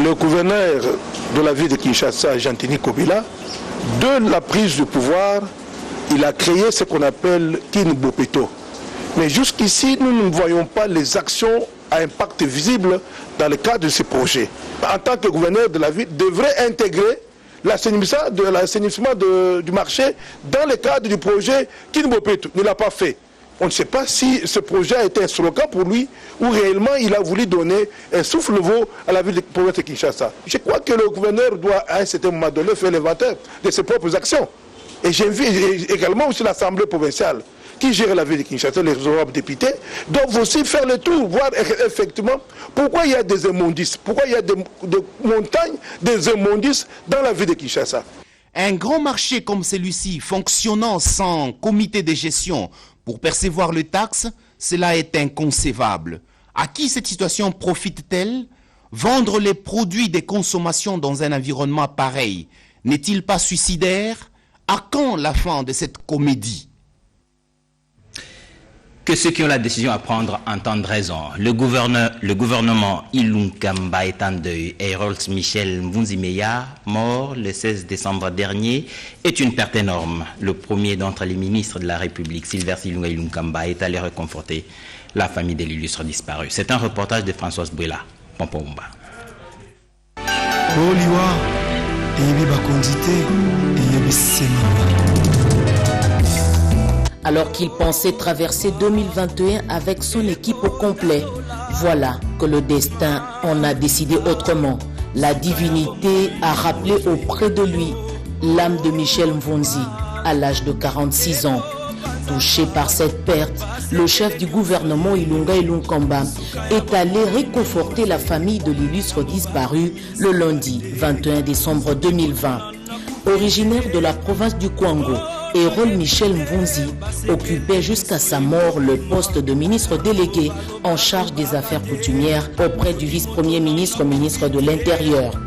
Le gouverneur de la ville de Kinshasa, Jean-Denis Kobila, de la prise du pouvoir, il a créé ce qu'on appelle Kin Bopeto. Mais jusqu'ici, nous ne voyons pas les actions à impact visible dans le cadre de ce projet. En tant que gouverneur de la ville, devrait intégrer l'assainissement du marché dans le cadre du projet Kin Bopeto. Il ne l'a pas fait. On ne sait pas si ce projet a été un slogan pour lui ou réellement il a voulu donner un souffle nouveau à la ville de province de Kinshasa. Je crois que le gouverneur doit à un certain moment donné faire l'inventaire de ses propres actions. Et j'invite également aussi l'Assemblée provinciale qui gère la ville de Kinshasa, les honorables députés, doivent aussi faire le tour, voir effectivement pourquoi il y a des immondices, pourquoi il y a des montagnes, des immondices dans la ville de Kinshasa. Un grand marché comme celui-ci, fonctionnant sans comité de gestion pour percevoir les taxes, cela est inconcevable. À qui cette situation profite-t-elle? Vendre les produits de consommation dans un environnement pareil n'est-il pas suicidaire? À quand la fin de cette comédie? Que ceux qui ont la décision à prendre entendent raison. Le gouvernement Ilunkamba est en deuil. Harold Michel Mvunzimeya, mort le 16 décembre dernier, est une perte énorme. Le premier d'entre les ministres de la République, Sylvestre Ilunga Ilunkamba, est allé réconforter la famille de l'illustre disparu. C'est un reportage de Françoise Bouela, Pompomba. Alors qu'il pensait traverser 2021 avec son équipe au complet, voilà que le destin en a décidé autrement. La divinité a rappelé auprès de lui l'âme de Michel Mvunzi à l'âge de 46 ans. Touché par cette perte, le chef du gouvernement Ilunga Ilunkamba est allé réconforter la famille de l'illustre disparu le lundi 21 décembre 2020. Originaire de la province du Kwango, Harold Michel Mvunzi occupait jusqu'à sa mort le poste de ministre délégué en charge des affaires coutumières auprès du vice-premier ministre, ministre de l'Intérieur.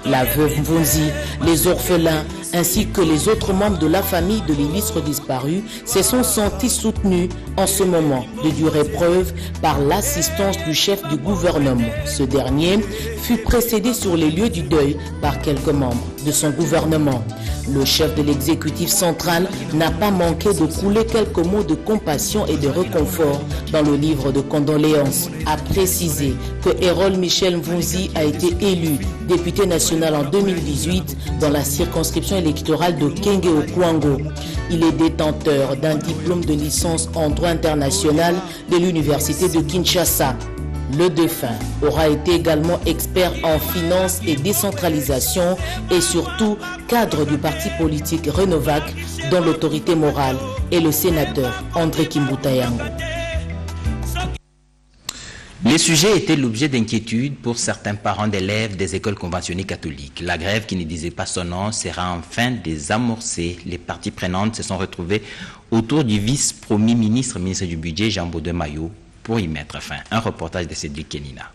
La veuve Mvunzi, les orphelins ainsi que les autres membres de la famille de l'illustre disparu se sont sentis soutenus en ce moment de dure épreuve par l'assistance du chef du gouvernement. Ce dernier fut précédé sur les lieux du deuil par quelques membres de son gouvernement. Le chef de l'exécutif central n'a pas manqué de couler quelques mots de compassion et de réconfort dans le livre de condoléances. A précisé que Harold Michel Mvunzi a été élu député national en 2018 dans la circonscription électorale de Kenge au Kwango. Il est détenteur d'un diplôme de licence en droit international de l'université de Kinshasa. Le défunt aura été également expert en finance et décentralisation et surtout cadre du parti politique Renovac dont l'autorité morale est le sénateur André Kimbuta Yango. Les sujets étaient l'objet d'inquiétude pour certains parents d'élèves des écoles conventionnées catholiques. La grève qui ne disait pas son nom sera enfin désamorcée. Les parties prenantes se sont retrouvées autour du vice-premier ministre, ministre du Budget, Jean-Baudouin Maillot, pour y mettre fin. Un reportage de Cédric Kenina.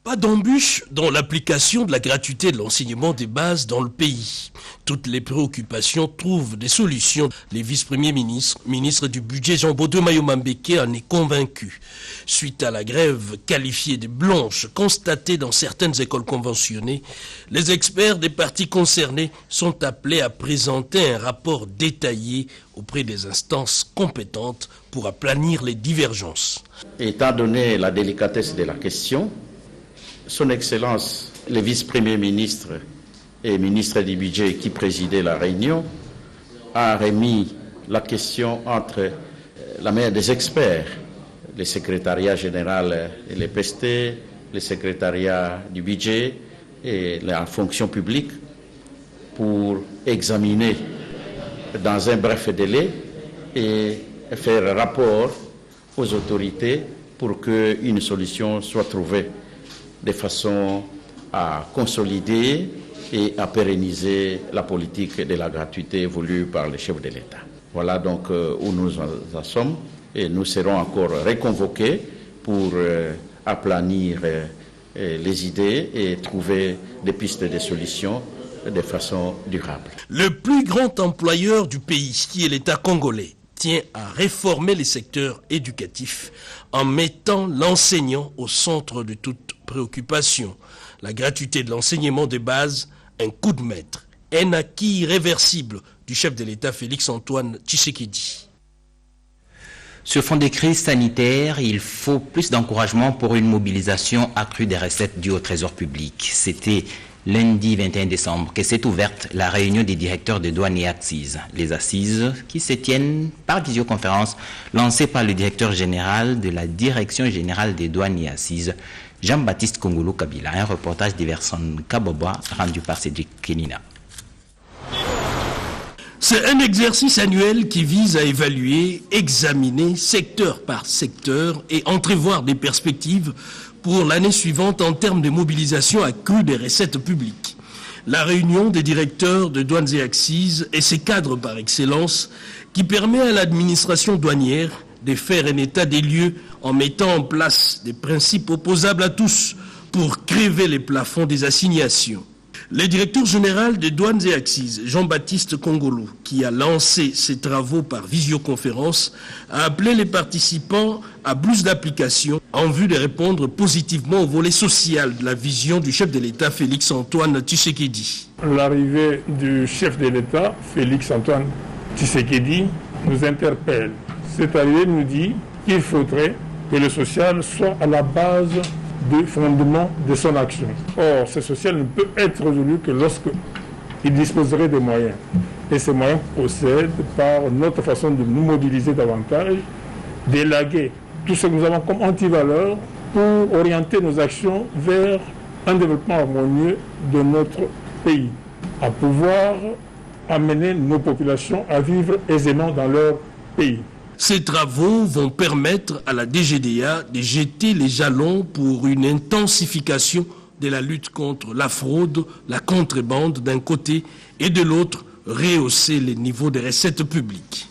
Pas d'embûche dans l'application de la gratuité de l'enseignement des bases dans le pays. Toutes les préoccupations trouvent des solutions. Les vice-premiers ministres, ministre du Budget Jean-Baudouin Maillot Mambeke en est convaincu. Suite à la grève qualifiée de blanche constatée dans certaines écoles conventionnées, les experts des parties concernées sont appelés à présenter un rapport détaillé auprès des instances compétentes pour aplanir les divergences. Étant donné la délicatesse de la question, Son Excellence, le vice-premier ministre et ministre du Budget qui présidait la réunion, a remis la question entre la main des experts, le secrétariat général et le PST, le secrétariat du budget et la fonction publique pour examiner dans un bref délai et faire rapport aux autorités pour qu'une solution soit trouvée de façon à consolider et à pérenniser la politique de la gratuité voulue par le chef de l'État. Voilà donc où nous en sommes et nous serons encore reconvoqués pour aplanir les idées et trouver des pistes de solutions de façon durable. Le plus grand employeur du pays, qui est l'État congolais, tient à réformer les secteurs éducatifs en mettant l'enseignant au centre de toute préoccupations. La gratuité de l'enseignement des bases, un coup de maître, un acquis irréversible du chef de l'État Félix-Antoine Tshisekedi. Sur fond de crise sanitaire, il faut plus d'encouragement pour une mobilisation accrue des recettes dues au Trésor public. C'était lundi 21 décembre que s'est ouverte la réunion des directeurs de douane et assises. Les assises qui se tiennent par visioconférence lancée par le directeur général de la Direction générale des douanes et assises, Jean-Baptiste Kongolo Kabila. Un reportage d'Iverson Kaboba rendu par Cédric Kenina. C'est un exercice annuel qui vise à évaluer, examiner secteur par secteur et entrevoir des perspectives pour l'année suivante en termes de mobilisation accrue des recettes publiques. La réunion des directeurs de douanes et assises est ce cadre par excellence qui permet à l'administration douanière de faire un état des lieux en mettant en place des principes opposables à tous pour crever les plafonds des assignations. Le directeur général des douanes et assises, Jean-Baptiste Kongolo, qui a lancé ses travaux par visioconférence, a appelé les participants à plus d'applications en vue de répondre positivement au volet social de la vision du chef de l'État Félix-Antoine Tshisekedi. L'arrivée du chef de l'État Félix-Antoine Tshisekedi nous interpelle. Cette arrivée nous dit qu'il faudrait que le social soit à la base du fondement de son action. Or, ce social ne peut être résolu que lorsqu'il disposerait des moyens. Et ces moyens procèdent par notre façon de nous mobiliser davantage, d'élaguer tout ce que nous avons comme antivaleurs pour orienter nos actions vers un développement harmonieux de notre pays, à pouvoir amener nos populations à vivre aisément dans leur pays. Ces travaux vont permettre à la DGDA de jeter les jalons pour une intensification de la lutte contre la fraude, la contrebande d'un côté et de l'autre, rehausser les niveaux des recettes publiques.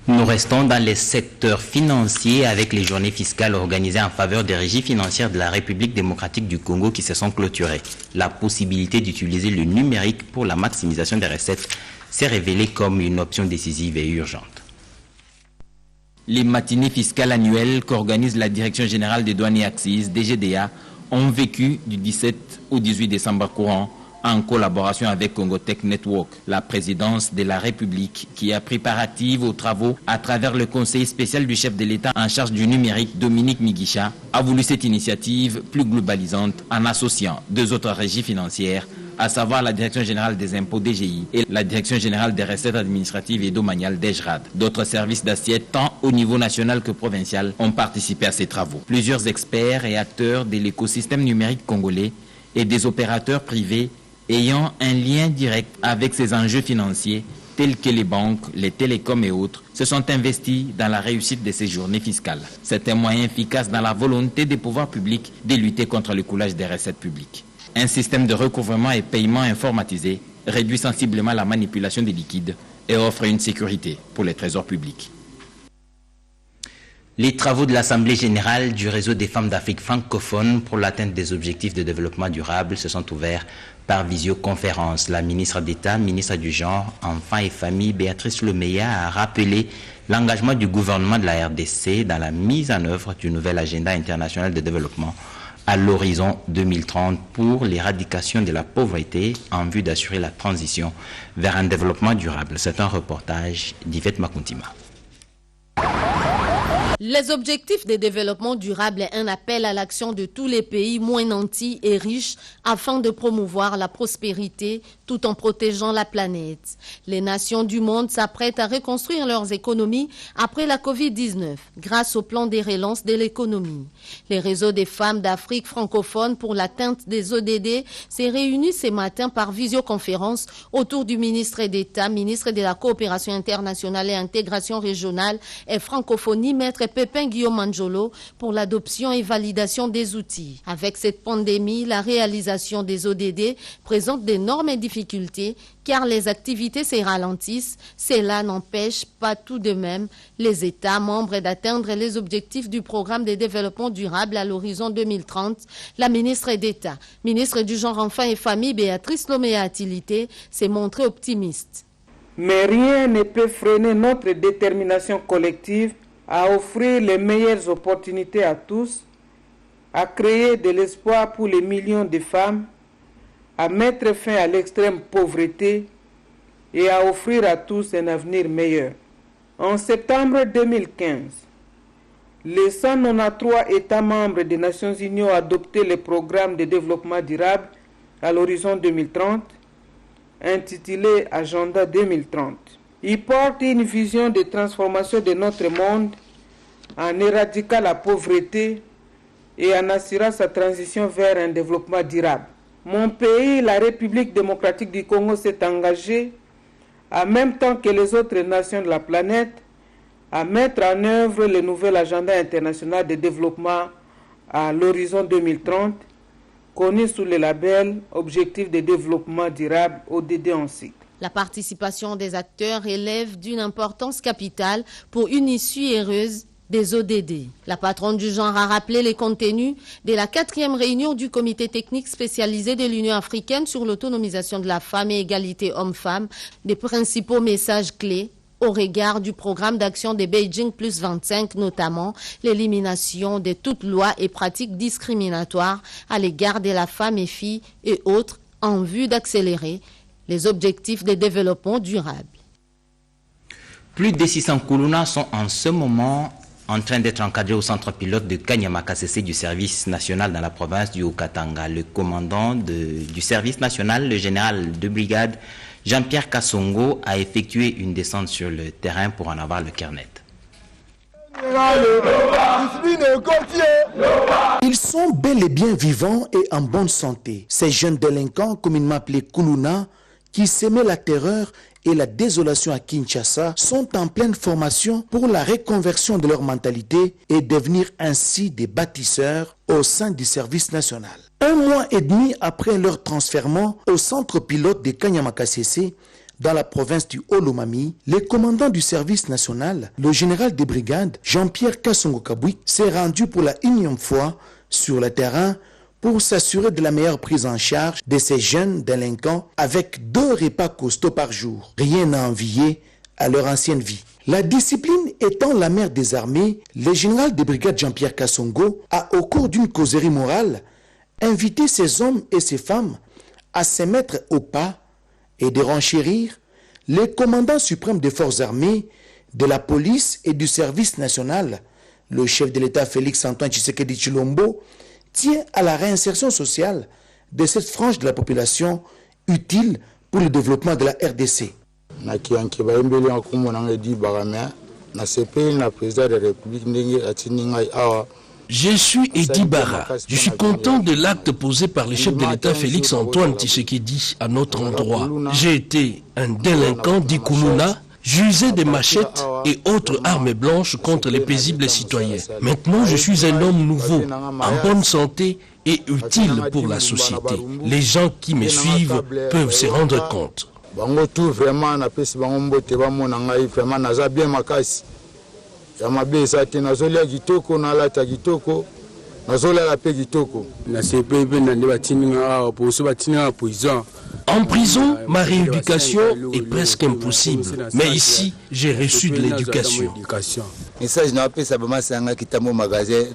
Nous restons dans les secteurs financiers avec les journées fiscales organisées en faveur des régies financières de la République démocratique du Congo qui se sont clôturées. La possibilité d'utiliser le numérique pour la maximisation des recettes s'est révélée comme une option décisive et urgente. Les matinées fiscales annuelles qu'organise la Direction générale des douanes et assises, DGDA, ont vécu du 17 au 18 décembre courant en collaboration avec Congo Tech Network, la présidence de la République qui a pris part active aux travaux à travers le conseiller spécial du chef de l'État en charge du numérique, Dominique Migisha, a voulu cette initiative plus globalisante en associant deux autres régies financières, à savoir la Direction générale des impôts DGI et la Direction générale des recettes administratives et domaniales DGRAD. D'autres services d'assiette, tant au niveau national que provincial, ont participé à ces travaux. Plusieurs experts et acteurs de l'écosystème numérique congolais et des opérateurs privés ayant un lien direct avec ces enjeux financiers, tels que les banques, les télécoms et autres, se sont investis dans la réussite de ces journées fiscales. C'est un moyen efficace dans la volonté des pouvoirs publics de lutter contre le coulage des recettes publiques. Un système de recouvrement et paiement informatisé réduit sensiblement la manipulation des liquides et offre une sécurité pour les trésors publics. Les travaux de l'Assemblée générale du réseau des femmes d'Afrique francophone pour l'atteinte des objectifs de développement durable se sont ouverts par visioconférence. La ministre d'État, ministre du Genre, Enfants et Familles, Béatrice Lomeya, a rappelé l'engagement du gouvernement de la RDC dans la mise en œuvre du nouvel agenda international de développement à l'horizon 2030 pour l'éradication de la pauvreté en vue d'assurer la transition vers un développement durable. C'est un reportage d'Yvette Makuntima. Les objectifs de développement durable est un appel à l'action de tous les pays moins nantis et riches afin de promouvoir la prospérité tout en protégeant la planète. Les nations du monde s'apprêtent à reconstruire leurs économies après la Covid-19 grâce au plan de relance de l'économie. Les réseaux des femmes d'Afrique francophone pour l'atteinte des ODD s'est réuni ce matin par visioconférence autour du ministre d'État, ministre de la Coopération internationale et intégration régionale et francophonie, maître Pépin Guillaume Manjolo, pour l'adoption et validation des outils. Avec cette pandémie, la réalisation des ODD présente d'énormes difficultés car les activités se ralentissent. Cela n'empêche pas tout de même les États membres d'atteindre les objectifs du programme de développement durable à l'horizon 2030. La ministre d'État, ministre du Genre, Enfants et Familles, Béatrice Lomeya Atilité, s'est montrée optimiste. Mais rien ne peut freiner notre détermination collective à offrir les meilleures opportunités à tous, à créer de l'espoir pour les millions de femmes, à mettre fin à l'extrême pauvreté et à offrir à tous un avenir meilleur. En septembre 2015, les 193 États membres des Nations Unies ont adopté le programme de développement durable à l'horizon 2030, intitulé Agenda 2030. Il porte une vision de transformation de notre monde en éradiquant la pauvreté et en assurant sa transition vers un développement durable. Mon pays, la République démocratique du Congo, s'est engagé, en même temps que les autres nations de la planète, à mettre en œuvre le nouvel agenda international de développement à l'horizon 2030, connu sous le label Objectif de développement durable ODD en cycle. La participation des acteurs élève d'une importance capitale pour une issue heureuse des ODD. La patronne du genre a rappelé les contenus de la 4e réunion du comité technique spécialisé de l'Union africaine sur l'autonomisation de la femme et égalité homme-femme, des principaux messages clés au regard du programme d'action de Beijing plus 25, notamment l'élimination de toute loi et pratiques discriminatoires à l'égard de la femme et filles et autres en vue d'accélérer les objectifs de développement durable. Plus de 600 Koulouna sont en ce moment en train d'être encadrés au centre pilote de Kanyama-Kasese du service national dans la province du Haut-Katanga. Le commandant du service national, le général de brigade Jean-Pierre Kassongo, a effectué une descente sur le terrain pour en avoir le cœur net. Ils sont bel et bien vivants et en bonne santé. Ces jeunes délinquants, communément appelés Koulouna, qui semaient la terreur et la désolation à Kinshasa, sont en pleine formation pour la reconversion de leur mentalité et devenir ainsi des bâtisseurs au sein du service national. 1 mois et demi après leur transfèrement au centre pilote de Kanyama-Kasese, dans la province du Haut-Lomami, le commandant du service national, le général de brigade Jean-Pierre Kassongo Kabouik, s'est rendu pour la 1e fois sur le terrain pour s'assurer de la meilleure prise en charge de ces jeunes délinquants avec 2 repas costauds par jour. Rien à envier à leur ancienne vie. La discipline étant la mère des armées, le général de brigade Jean-Pierre Kassongo a, au cours d'une causerie morale, invité ces hommes et ces femmes à se mettre au pas et de renchérir le commandant suprême des forces armées, de la police et du service national, le chef de l'État Félix-Antoine Tshisekedi Tshilombo, tient à la réinsertion sociale de cette frange de la population utile pour le développement de la RDC. Je suis Edi Bara. Je suis content de l'acte posé par le chef de l'État Félix-Antoine Tshisekedi à notre endroit. J'ai été un délinquant d'Ikoulouna, j'usais des machettes et autres armes blanches contre les paisibles citoyens. Maintenant, je suis un homme nouveau, en bonne santé et utile pour la société. Les gens qui me suivent peuvent se rendre compte. En prison, ma rééducation est presque impossible. Mais ici, j'ai reçu de l'éducation.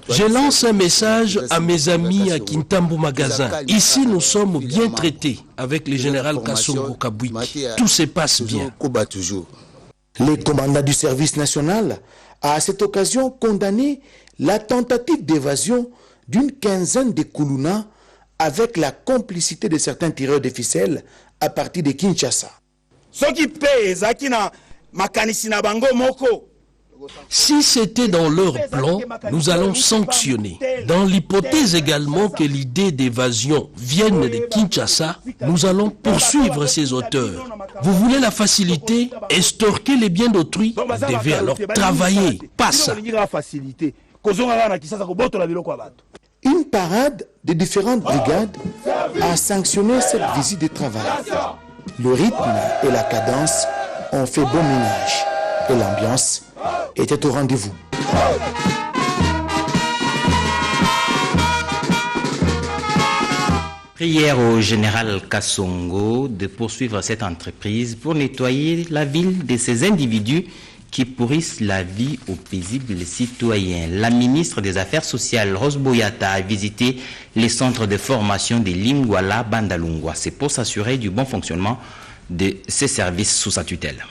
Je lance un message à mes amis à Kintambo Magasin. Ici, nous sommes bien traités avec le général Kassongo Kabouik. Tout se passe bien. Le commandant du service national a à cette occasion condamné la tentative d'évasion d'une quinzaine de Koulouna avec la complicité de certains tireurs de ficelles à partir de Kinshasa. Si c'était dans leur plan, nous allons sanctionner. Dans l'hypothèse également que l'idée d'évasion vienne de Kinshasa, nous allons poursuivre ces auteurs. Vous voulez la facilité, estorquer les biens d'autrui, vous devez alors travailler, pas ça. Une parade de différentes brigades a sanctionné cette visite de travail. Le rythme et la cadence ont fait bon ménage et l'ambiance était au rendez-vous. Prière au général Kassongo de poursuivre cette entreprise pour nettoyer la ville de ces individus qui pourrissent la vie aux paisibles citoyens. La ministre des Affaires sociales, Rose Boyata, a visité les centres de formation des Lingwala Bandalungwa. C'est pour s'assurer du bon fonctionnement de ces services sous sa tutelle.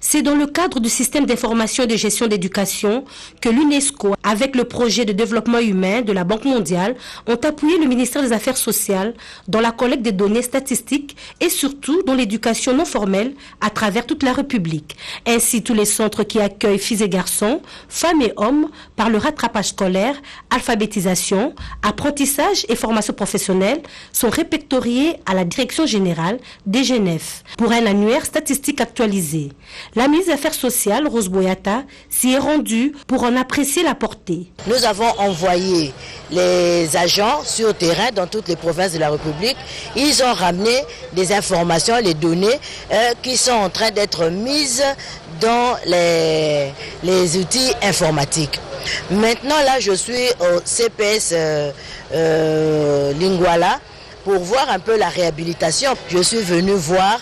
C'est dans le cadre du système d'information et de gestion d'éducation que l'UNESCO, avec le projet de développement humain de la Banque mondiale, ont appuyé le ministère des Affaires sociales dans la collecte des données statistiques et surtout dans l'éducation non formelle à travers toute la République. Ainsi, tous les centres qui accueillent filles et garçons, femmes et hommes, par le rattrapage scolaire, alphabétisation, apprentissage et formation professionnelle, sont répertoriés à la Direction générale des GNF pour un annuaire statistique actualisé. La ministre des Affaires sociales, Rose Boyata, s'y est rendue pour en apprécier la portée. Nous avons envoyé les agents sur terrain dans toutes les provinces de la République. Ils ont ramené des informations, les données qui sont en train d'être mises dans les outils informatiques. Maintenant, là, je suis au CPS Lingwala pour voir un peu la réhabilitation. Je suis venu voir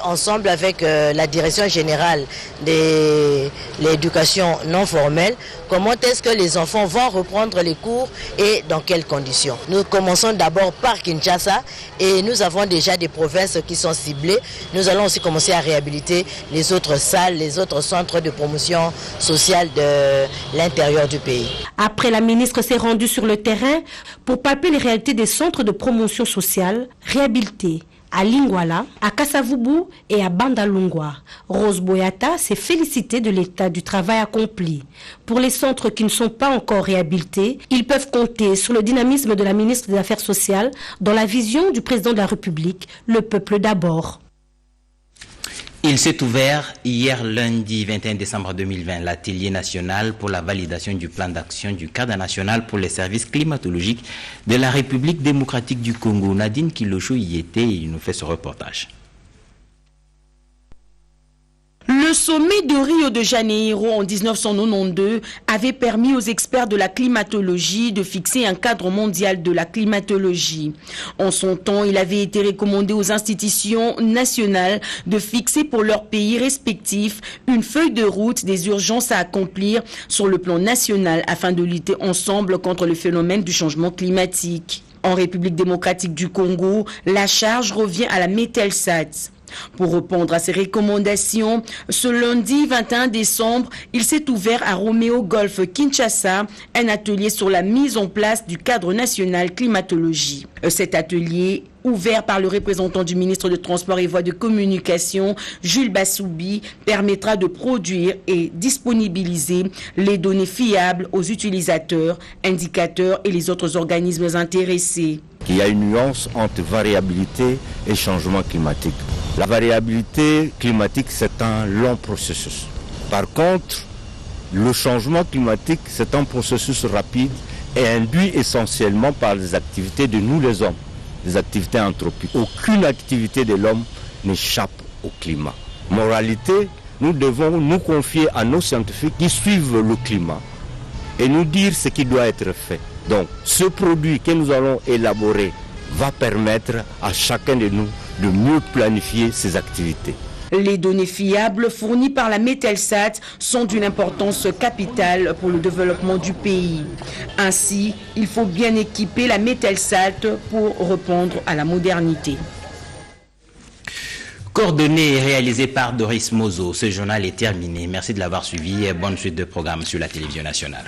ensemble avec la direction générale de l'éducation non formelle comment est-ce que les enfants vont reprendre les cours et dans quelles conditions. Nous commençons d'abord par Kinshasa et nous avons déjà des provinces qui sont ciblées. Nous allons aussi commencer à réhabiliter les autres salles, les autres centres de promotion sociale de l'intérieur du pays. Après, la ministre s'est rendue sur le terrain pour palper les réalités des centres de promotion sociale réhabilités à Lingwala, à Kasavubu et à Bandalungwa. Rose Boyata s'est félicitée de l'état du travail accompli. Pour les centres qui ne sont pas encore réhabilités, ils peuvent compter sur le dynamisme de la ministre des Affaires sociales dans la vision du président de la République, le peuple d'abord. Il s'est ouvert hier lundi 21 décembre 2020 l'atelier national pour la validation du plan d'action du cadre national pour les services climatologiques de la République démocratique du Congo. Nadine Kilocho y était et il nous fait ce reportage. Le sommet de Rio de Janeiro en 1992 avait permis aux experts de la climatologie de fixer un cadre mondial de la climatologie. En son temps, il avait été recommandé aux institutions nationales de fixer pour leurs pays respectifs une feuille de route des urgences à accomplir sur le plan national afin de lutter ensemble contre le phénomène du changement climatique. En République démocratique du Congo, la charge revient à la Metelsat. Pour répondre à ces recommandations, ce lundi 21 décembre, il s'est ouvert à Romeo Golf Kinshasa un atelier sur la mise en place du cadre national climatologie. Cet atelier, ouvert par le représentant du ministre de Transport et Voies de Communication, Jules Bassoubi, permettra de produire et disponibiliser les données fiables aux utilisateurs, indicateurs et les autres organismes intéressés. Il y a une nuance entre variabilité et changement climatique. La variabilité climatique, c'est un long processus. Par contre, le changement climatique, c'est un processus rapide et induit essentiellement par les activités de nous les hommes, les activités anthropiques. Aucune activité de l'homme n'échappe au climat. Moralité, nous devons nous confier à nos scientifiques qui suivent le climat et nous dire ce qui doit être fait. Donc, ce produit que nous allons élaborer va permettre à chacun de nous de mieux planifier ses activités. Les données fiables fournies par la Metelsat sont d'une importance capitale pour le développement du pays. Ainsi, il faut bien équiper la Metelsat pour répondre à la modernité. Coordonné et réalisé par Doris Mozo, ce journal est terminé. Merci de l'avoir suivi et bonne suite de programmes sur la télévision nationale.